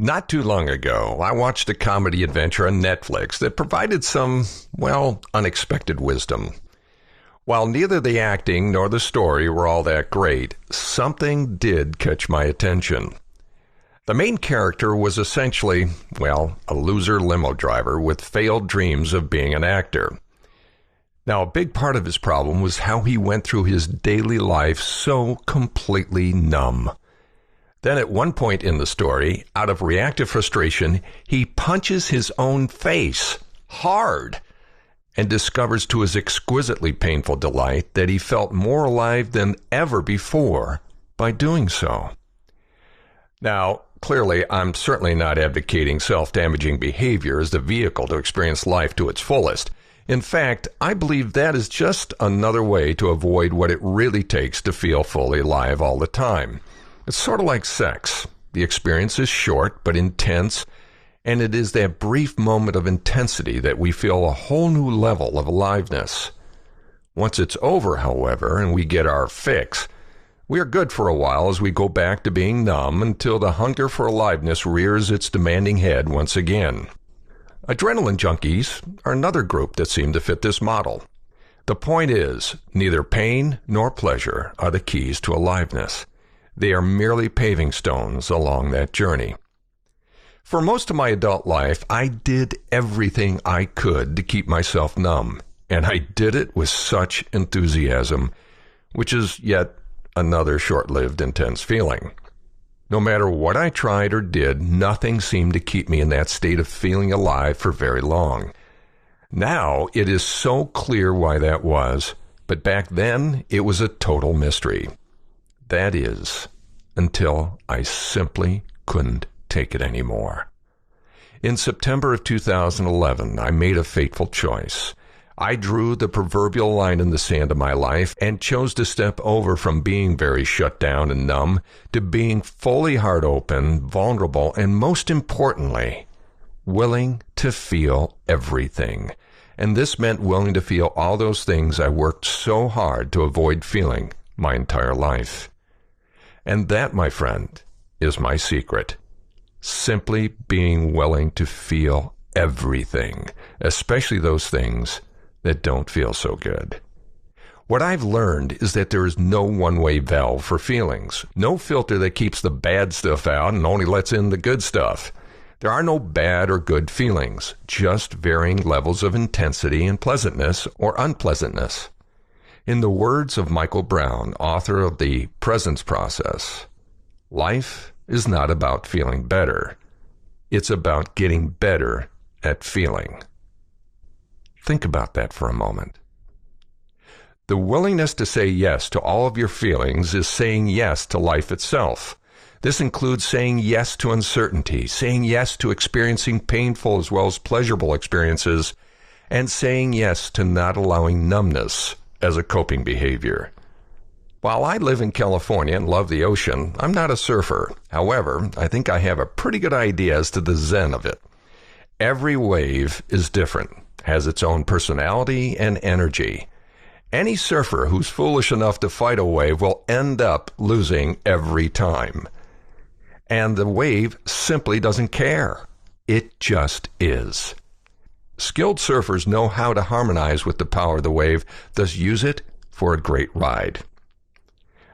Not too long ago, I watched a comedy adventure on Netflix that provided some, unexpected wisdom. While neither the acting nor the story were all that great, something did catch my attention. The main character was essentially, a loser limo driver with failed dreams of being an actor. Now, a big part of his problem was how he went through his daily life so completely numb. Then at one point in the story, out of reactive frustration, he punches his own face hard and discovers to his exquisitely painful delight that he felt more alive than ever before by doing so. Now, clearly, I'm certainly not advocating self-damaging behavior as the vehicle to experience life to its fullest. In fact, I believe that is just another way to avoid what it really takes to feel fully alive all the time. It's sort of like sex. The experience is short but intense, and it is that brief moment of intensity that we feel a whole new level of aliveness. Once it's over, however, and we get our fix, we are good for a while as we go back to being numb until the hunger for aliveness rears its demanding head once again. Adrenaline junkies are another group that seem to fit this model. The point is, neither pain nor pleasure are the keys to aliveness. They are merely paving stones along that journey. For most of my adult life, I did everything I could to keep myself numb, and I did it with such enthusiasm, which is yet another short-lived intense feeling. No matter what I tried or did, nothing seemed to keep me in that state of feeling alive for very long. Now it is so clear why that was, but back then it was a total mystery. That is, until I simply couldn't take it anymore. In September of 2011, I made a fateful choice. I drew the proverbial line in the sand of my life and chose to step over from being very shut down and numb to being fully heart open, vulnerable, and most importantly, willing to feel everything. And this meant willing to feel all those things I worked so hard to avoid feeling my entire life. And that, my friend, is my secret. Simply being willing to feel everything, especially those things that don't feel so good. What I've learned is that there is no one-way valve for feelings, no filter that keeps the bad stuff out and only lets in the good stuff. There are no bad or good feelings, just varying levels of intensity and pleasantness or unpleasantness. In the words of Michael Brown, author of The Presence Process, life is not about feeling better. It's about getting better at feeling. Think about that for a moment. The willingness to say yes to all of your feelings is saying yes to life itself. This includes saying yes to uncertainty, saying yes to experiencing painful as well as pleasurable experiences, and saying yes to not allowing numbness as a coping behavior. While I live in California and love the ocean, I'm not a surfer. However, I think I have a pretty good idea as to the zen of it. Every wave is different, has its own personality and energy. Any surfer who's foolish enough to fight a wave will end up losing every time. And the wave simply doesn't care. It just is. Skilled surfers know how to harmonize with the power of the wave, thus use it for a great ride.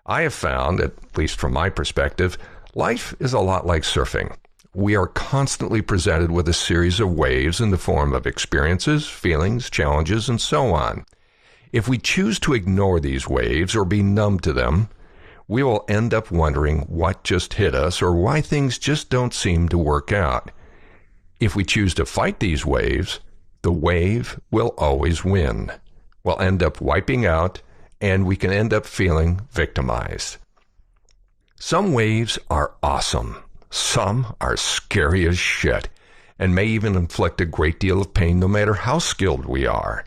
I have found, at least from my perspective, life is a lot like surfing. We are constantly presented with a series of waves in the form of experiences, feelings, challenges, and so on. If we choose to ignore these waves or be numb to them, we will end up wondering what just hit us or why things just don't seem to work out. If we choose to fight these waves, the wave will always win. We'll end up wiping out, and we can end up feeling victimized. Some waves are awesome. Some are scary as shit, and may even inflict a great deal of pain no matter how skilled we are.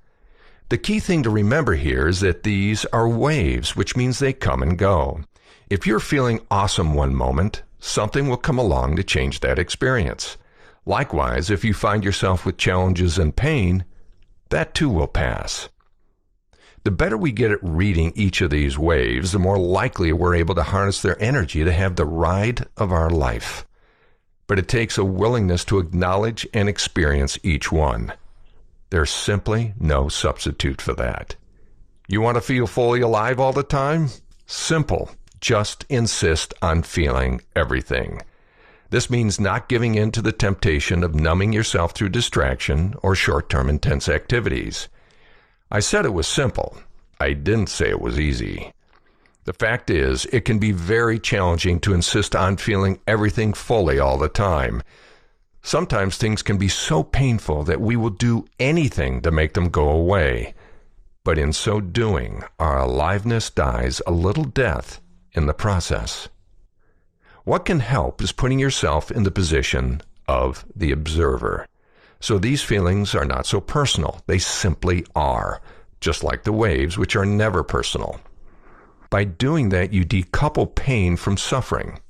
The key thing to remember here is that these are waves, which means they come and go. If you're feeling awesome one moment, something will come along to change that experience. Likewise, if you find yourself with challenges and pain, that too will pass. The better we get at reading each of these waves, the more likely we're able to harness their energy to have the ride of our life. but it takes a willingness to acknowledge and experience each one. There's simply no substitute for that. You want to feel fully alive all the time? Simple. Just insist on feeling everything. This means not giving in to the temptation of numbing yourself through distraction or short-term intense activities. I said it was simple. I didn't say it was easy. The fact is, it can be very challenging to insist on feeling everything fully all the time. Sometimes things can be so painful that we will do anything to make them go away. But in so doing, our aliveness dies a little death in the process. What can help is putting yourself in the position of the observer. So these feelings are not so personal. They simply are, just like the waves, which are never personal. By doing that, you decouple pain from suffering.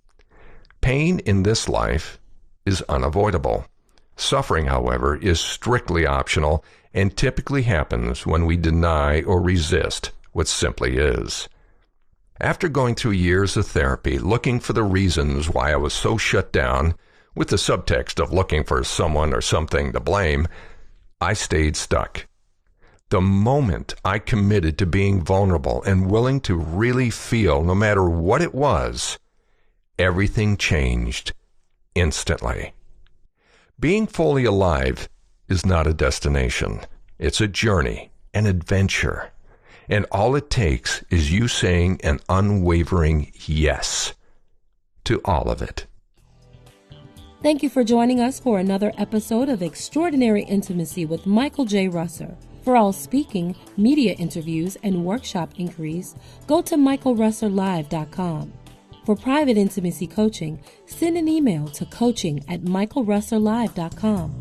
Pain in this life is unavoidable. Suffering, however, is strictly optional and typically happens when we deny or resist what simply is. After going through years of therapy, looking for the reasons why I was so shut down, with the subtext of looking for someone or something to blame, I stayed stuck. The moment I committed to being vulnerable and willing to really feel no matter what it was, everything changed instantly. Being fully alive is not a destination. It's a journey, an adventure. And all it takes is you saying an unwavering yes to all of it. Thank you for joining us for another episode of Extraordinary Intimacy with Michael J. Russer. For all speaking, media interviews, and workshop inquiries, go to michaelrusserlive.com. For private intimacy coaching, send an email to coaching@michaelrusserlive.com.